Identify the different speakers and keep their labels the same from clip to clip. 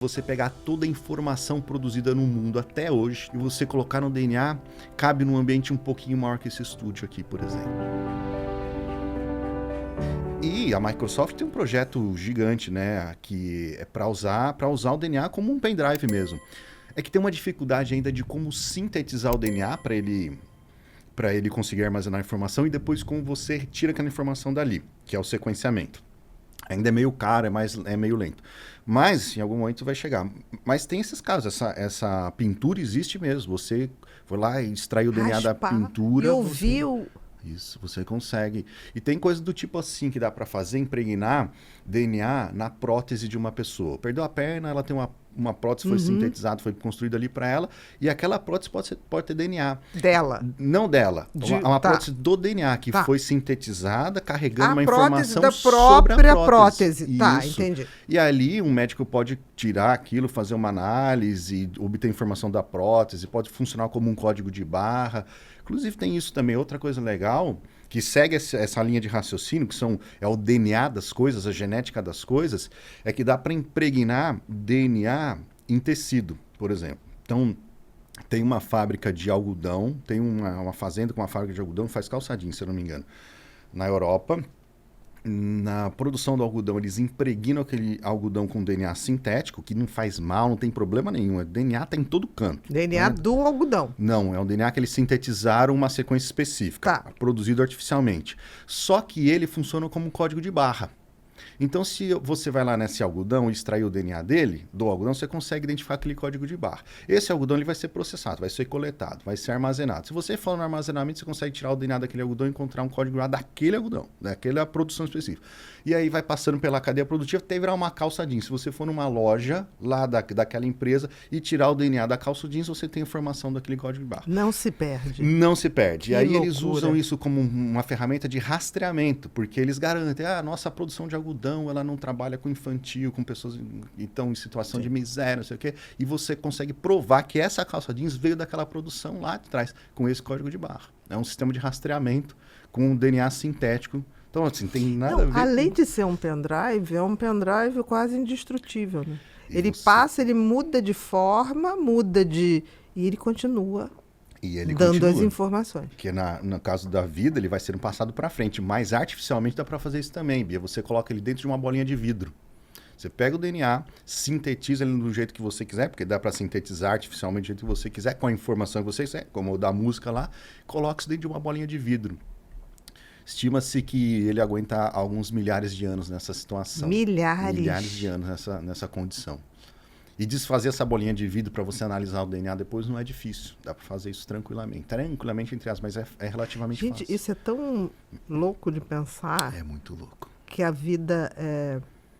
Speaker 1: Você pegar toda a informação produzida no mundo até hoje e você colocar no DNA, cabe num ambiente um pouquinho maior que esse estúdio aqui, por exemplo. E a Microsoft tem um projeto gigante, né, que é para usar o DNA como um pendrive mesmo. É que tem uma dificuldade ainda de como sintetizar o DNA para ele conseguir armazenar a informação e depois como você retira aquela informação dali, que é o sequenciamento. Ainda é meio caro, é meio lento. Mas, em algum momento, vai chegar. Mas tem esses casos. Essa pintura existe mesmo. Você foi lá e extraiu o DNA da pintura.
Speaker 2: E ouviu...
Speaker 1: Isso, você consegue. E tem coisa do tipo assim que dá para fazer, impregnar DNA na prótese de uma pessoa. Perdeu a perna, ela tem uma prótese, foi sintetizada, foi construída ali para ela, e aquela prótese pode ter DNA.
Speaker 2: Dela?
Speaker 1: Não dela. Uma prótese do DNA, que foi sintetizada, carregando uma informação sobre a prótese.
Speaker 2: Tá, entendi.
Speaker 1: E ali um médico pode tirar aquilo, fazer uma análise, obter informação da prótese, pode funcionar como um código de barra. Inclusive tem isso também, outra coisa legal, que segue essa linha de raciocínio, que é o DNA das coisas, a genética das coisas, é que dá para impregnar DNA em tecido, por exemplo. Então, tem uma fábrica de algodão, tem uma fazenda com uma fábrica de algodão, faz calçadinho, se eu não me engano, na Europa. Na produção do algodão, eles impregnam aquele algodão com DNA sintético, que não faz mal, não tem problema nenhum. O DNA está em todo canto.
Speaker 2: DNA do algodão.
Speaker 1: Não, é um DNA que eles sintetizaram uma sequência específica, produzido artificialmente. Só que ele funciona como um código de barra. Então, se você vai lá nesse algodão e extrair o DNA dele, do algodão, você consegue identificar aquele código de barra. Esse algodão ele vai ser processado, vai ser coletado, vai ser armazenado. Se você for no armazenamento, você consegue tirar o DNA daquele algodão e encontrar um código de barra daquele algodão, daquela produção específica. E aí vai passando pela cadeia produtiva até virar uma calça jeans. Se você for numa loja lá daquela empresa e tirar o DNA da calça jeans, você tem informação daquele código de barra.
Speaker 2: Não se perde.
Speaker 1: Não se perde.
Speaker 2: Que
Speaker 1: E aí
Speaker 2: loucura.
Speaker 1: Eles usam isso como uma ferramenta de rastreamento, porque eles garantem, a nossa produção de algodão, ela não trabalha com infantil, com pessoas que estão em situação de miséria, não sei o quê, e você consegue provar que essa calça jeans veio daquela produção lá de trás, com esse código de barra. É um sistema de rastreamento com um DNA sintético. Então, assim, tem nada a ver
Speaker 2: além de ser um pendrive, é um pendrive quase indestrutível, né? Ele passa, ele muda de forma, e ele continua dando as informações.
Speaker 1: Porque no caso da vida, ele vai sendo passado para frente. Mas artificialmente dá para fazer isso também, Bia. Você coloca ele dentro de uma bolinha de vidro. Você pega o DNA, sintetiza ele do jeito que você quiser, porque dá para sintetizar artificialmente do jeito que você quiser, com a informação que você quiser, como o da música lá, coloca isso dentro de uma bolinha de vidro. Estima-se que ele aguenta alguns milhares de anos nessa situação. Milhares de anos nessa condição. E desfazer essa bolinha de vidro para você analisar o DNA depois não é difícil. Dá para fazer isso tranquilamente. Tranquilamente, entre aspas, mas é relativamente fácil.
Speaker 2: Gente, isso é tão louco de pensar.
Speaker 1: É muito louco.
Speaker 2: Que a vida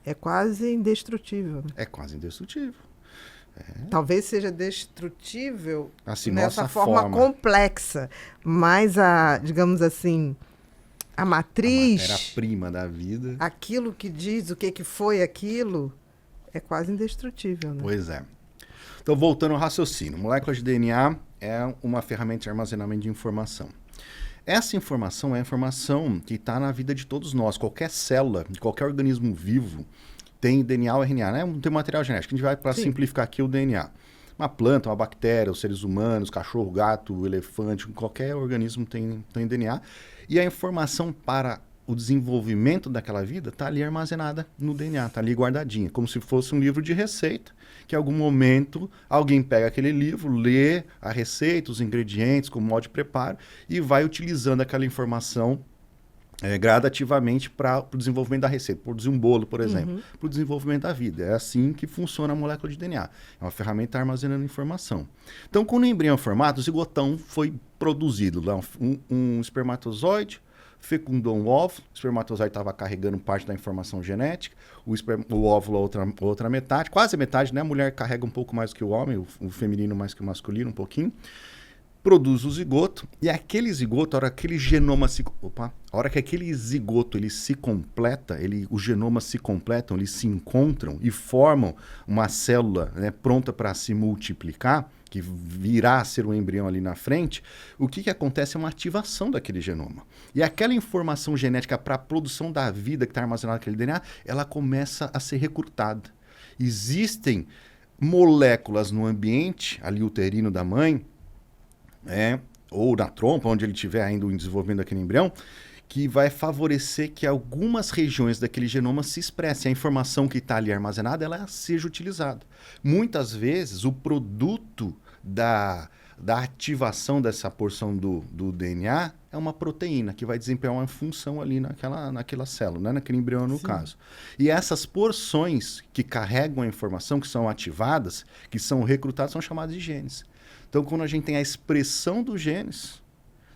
Speaker 2: é quase indestrutível. Né?
Speaker 1: É quase indestrutível.
Speaker 2: Talvez seja destrutível
Speaker 1: assim,
Speaker 2: nessa forma complexa. Mas digamos assim, a matriz...
Speaker 1: A matéria-prima da vida.
Speaker 2: Aquilo que diz o que foi aquilo... É quase indestrutível, né?
Speaker 1: Pois é. Então, voltando ao raciocínio. Moléculas de DNA é uma ferramenta de armazenamento de informação. Essa informação é a informação que está na vida de todos nós. Qualquer célula, de qualquer organismo vivo, tem DNA ou RNA, né? Tem material genético. A gente vai, para simplificar aqui, o DNA. Uma planta, uma bactéria, os seres humanos, cachorro, gato, elefante, qualquer organismo tem DNA. E a informação para o desenvolvimento daquela vida está ali armazenada no DNA, está ali guardadinha, como se fosse um livro de receita, que em algum momento alguém pega aquele livro, lê a receita, os ingredientes, como modo de preparo, e vai utilizando aquela informação gradativamente para o desenvolvimento da receita. Produzir um bolo, por exemplo, para o desenvolvimento da vida. É assim que funciona a molécula de DNA. É uma ferramenta armazenando informação. Então, quando o embrião é formado, o zigotão foi produzido. Lá, um espermatozoide, fecundou um óvulo, o espermatozoide estava carregando parte da informação genética, o óvulo outra metade, quase metade, né? A mulher carrega um pouco mais que o homem, o feminino mais que o masculino, um pouquinho, produz o zigoto, e aquele zigoto, a hora que aquele genoma a hora que aquele zigoto ele se completa, os genomas se completam, eles se encontram e formam uma célula, né, pronta para se multiplicar, que virá a ser um embrião ali na frente, o que acontece é uma ativação daquele genoma. E aquela informação genética para a produção da vida que está armazenada naquele DNA, ela começa a ser recrutada. Existem moléculas no ambiente, ali uterino da mãe, ou na trompa, onde ele estiver ainda em desenvolvimento daquele embrião, que vai favorecer que algumas regiões daquele genoma se expressem. A informação que está ali armazenada, ela seja utilizada. Muitas vezes, o produto da ativação dessa porção do DNA é uma proteína que vai desempenhar uma função ali naquela célula, né? Naquele embrião, no caso. E essas porções que carregam a informação, que são ativadas, que são recrutadas, são chamadas de genes. Então, quando a gente tem a expressão dos genes,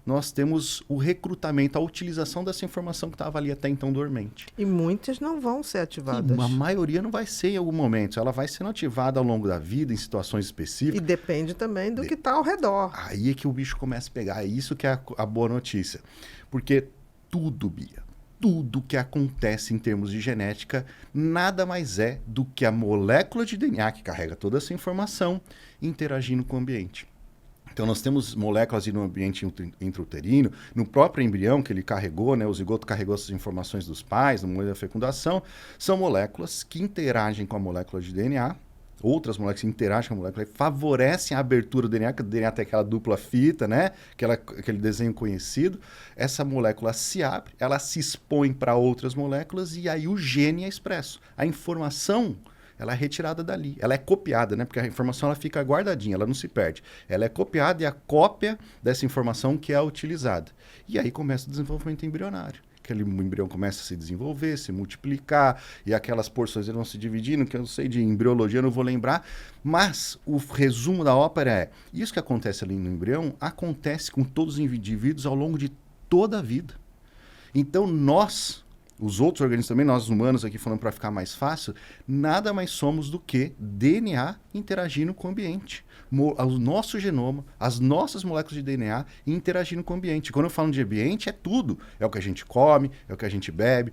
Speaker 1: nós temos o recrutamento, a utilização dessa informação que estava ali até então dormente.
Speaker 2: E muitas não vão ser ativadas.
Speaker 1: A maioria não vai ser em algum momento. Ela vai sendo ativada ao longo da vida, em situações específicas.
Speaker 2: E depende também do que está ao redor.
Speaker 1: Aí é que o bicho começa a pegar. É isso que é a boa notícia. Porque tudo, Bia, tudo que acontece em termos de genética, nada mais é do que a molécula de DNA que carrega toda essa informação interagindo com o ambiente. Então, nós temos moléculas no ambiente intrauterino, no próprio embrião que ele carregou, né, o zigoto carregou essas informações dos pais, no momento da fecundação, são moléculas que interagem com a molécula de DNA, outras moléculas que interagem com a molécula, favorecem a abertura do DNA, que o DNA tem aquela dupla fita, né, aquele desenho conhecido. Essa molécula se abre, ela se expõe para outras moléculas e aí o gene é expresso. A informação, ela é retirada dali, ela é copiada, né? Porque a informação ela fica guardadinha, ela não se perde. Ela é copiada e a cópia dessa informação que é utilizada. E aí começa o desenvolvimento embrionário. Aquele embrião começa a se desenvolver, se multiplicar, e aquelas porções vão se dividindo, que eu não sei de embriologia, não vou lembrar. Mas o resumo da ópera é, isso que acontece ali no embrião, acontece com todos os indivíduos ao longo de toda a vida. Então nós, os outros organismos também, nós humanos aqui falando para ficar mais fácil, nada mais somos do que DNA interagindo com o ambiente. O nosso genoma, as nossas moléculas de DNA interagindo com o ambiente. Quando eu falo de ambiente, é tudo. É o que a gente come, é o que a gente bebe,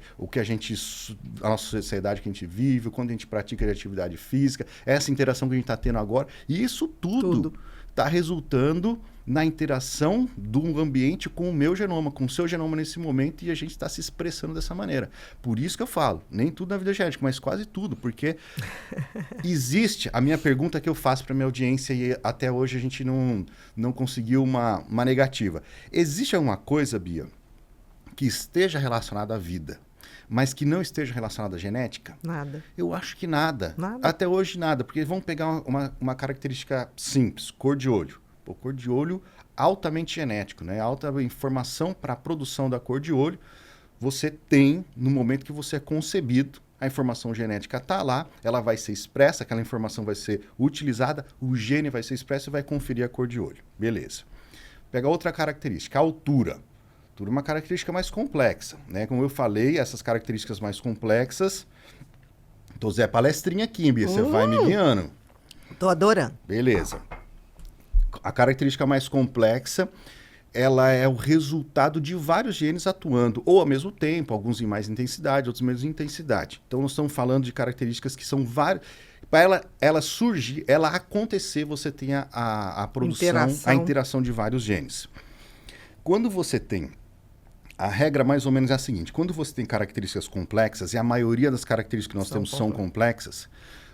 Speaker 1: a nossa sociedade que a gente vive, quando a gente pratica atividade física, essa interação que a gente está tendo agora. E isso tudo está resultando na interação do ambiente com o meu genoma, com o seu genoma nesse momento, e a gente está se expressando dessa maneira. Por isso que eu falo, nem tudo na vida genética, mas quase tudo, porque existe, a minha pergunta que eu faço para a minha audiência, e até hoje a gente não conseguiu uma negativa. Existe alguma coisa, Bia, que esteja relacionada à vida, mas que não esteja relacionada à genética?
Speaker 2: Nada.
Speaker 1: Eu acho que nada. Até hoje nada, porque vamos pegar uma característica simples, cor de olho. Pô, cor de olho altamente genético, né? Alta informação para a produção da cor de olho. Você tem, no momento que você é concebido, a informação genética está lá, ela vai ser expressa, aquela informação vai ser utilizada, o gene vai ser expresso e vai conferir a cor de olho. Beleza. Pega outra característica, a altura. Altura é uma característica mais complexa, né? Como eu falei, essas características mais complexas... Tô Zé Palestrinha aqui, Bia, você vai me guiando.
Speaker 2: Tô adorando.
Speaker 1: Beleza. A característica mais complexa, ela é o resultado de vários genes atuando, ou ao mesmo tempo, alguns em mais intensidade, outros em menos intensidade. Então, nós estamos falando de características que são várias... Para ela surgir, ela acontecer, você tem a produção, a interação de vários genes. Quando você tem... A regra mais ou menos é a seguinte, quando você tem características complexas, e a maioria das características que nós temos são complexas,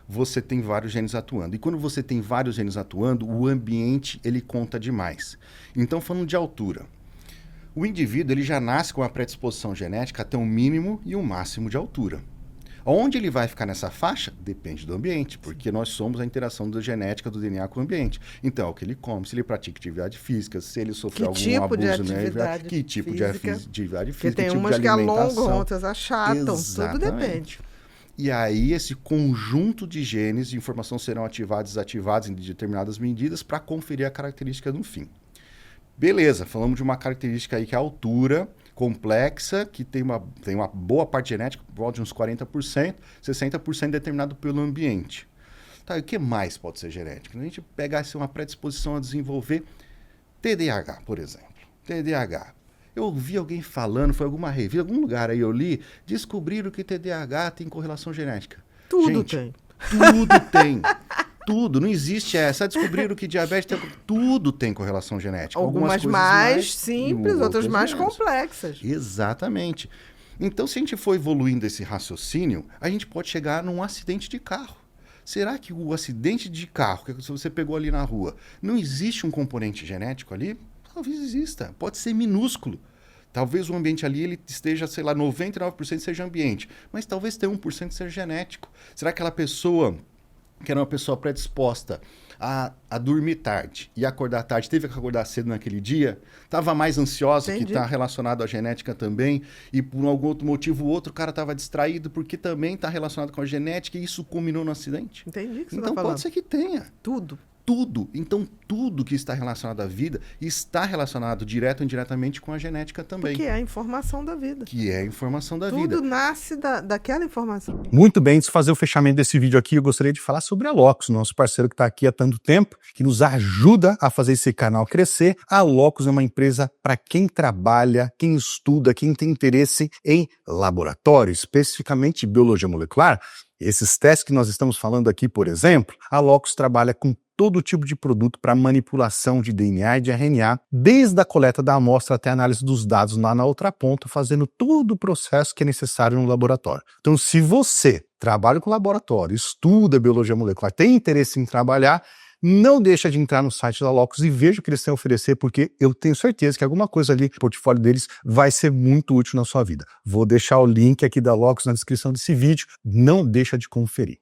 Speaker 1: você tem vários genes atuando. E quando você tem vários genes atuando, o ambiente, ele conta demais. Então, falando de altura, o indivíduo ele já nasce com uma predisposição genética até um mínimo e um máximo de altura. Onde ele vai ficar nessa faixa? Depende do ambiente, porque nós somos a interação da genética do DNA com o ambiente. Então, é o que ele come, se ele pratica atividade física, se ele sofreu algum abuso, né? Que tipo de atividade física,
Speaker 2: que tem umas que alongam, outras achatam, tudo depende.
Speaker 1: E aí, esse conjunto de genes de informação serão ativados e desativados em determinadas medidas para conferir a característica no fim. Beleza, falamos de uma característica aí que é a altura complexa, que tem uma boa parte genética, por volta de uns 40%, 60% determinado pelo ambiente. Tá, e o que mais pode ser genético? A gente pegasse uma predisposição a desenvolver TDAH, por exemplo. TDAH. Eu ouvi alguém falando, foi alguma revista, algum lugar aí eu li, descobriram que TDAH tem correlação genética.
Speaker 2: Tudo tem.
Speaker 1: Tudo tem. Tudo. Não existe essa. Descobriram que diabetes tem... Tudo tem correlação genética.
Speaker 2: Algumas mais simples, outras mais complexas.
Speaker 1: Exatamente. Então, se a gente for evoluindo esse raciocínio, a gente pode chegar num acidente de carro. Será que o acidente de carro que você pegou ali na rua, não existe um componente genético ali? Talvez exista, pode ser minúsculo. Talvez o ambiente ali ele esteja, sei lá, 99% seja ambiente, mas talvez tenha 1% seja genético. Será que aquela pessoa, que era uma pessoa predisposta a dormir tarde e acordar tarde, teve que acordar cedo naquele dia, estava mais ansiosa,
Speaker 2: Entendi.
Speaker 1: que está relacionado à genética também, e por algum outro motivo o outro cara estava distraído porque também está relacionado com a genética e isso culminou no acidente?
Speaker 2: Entendi o que você
Speaker 1: Então
Speaker 2: tá falando.
Speaker 1: pode ser que tenha.
Speaker 2: Tudo.
Speaker 1: Tudo. Então, tudo que está relacionado à vida está relacionado direto ou indiretamente com a genética também.
Speaker 2: Porque é a informação da vida.
Speaker 1: Que é a informação da vida.
Speaker 2: Tudo nasce daquela informação.
Speaker 3: Muito bem, antes de fazer o fechamento desse vídeo aqui, eu gostaria de falar sobre a Locus, nosso parceiro que está aqui há tanto tempo, que nos ajuda a fazer esse canal crescer. A Locus é uma empresa para quem trabalha, quem estuda, quem tem interesse em laboratório, especificamente biologia molecular. Esses testes que nós estamos falando aqui, por exemplo, a Locus trabalha com todo tipo de produto para manipulação de DNA e de RNA, desde a coleta da amostra até a análise dos dados lá na outra ponta, fazendo todo o processo que é necessário no laboratório. Então, se você trabalha com laboratório, estuda biologia molecular, tem interesse em trabalhar, não deixa de entrar no site da Locus e veja o que eles têm a oferecer, porque eu tenho certeza que alguma coisa ali no portfólio deles vai ser muito útil na sua vida. Vou deixar o link aqui da Locus na descrição desse vídeo, não deixa de conferir.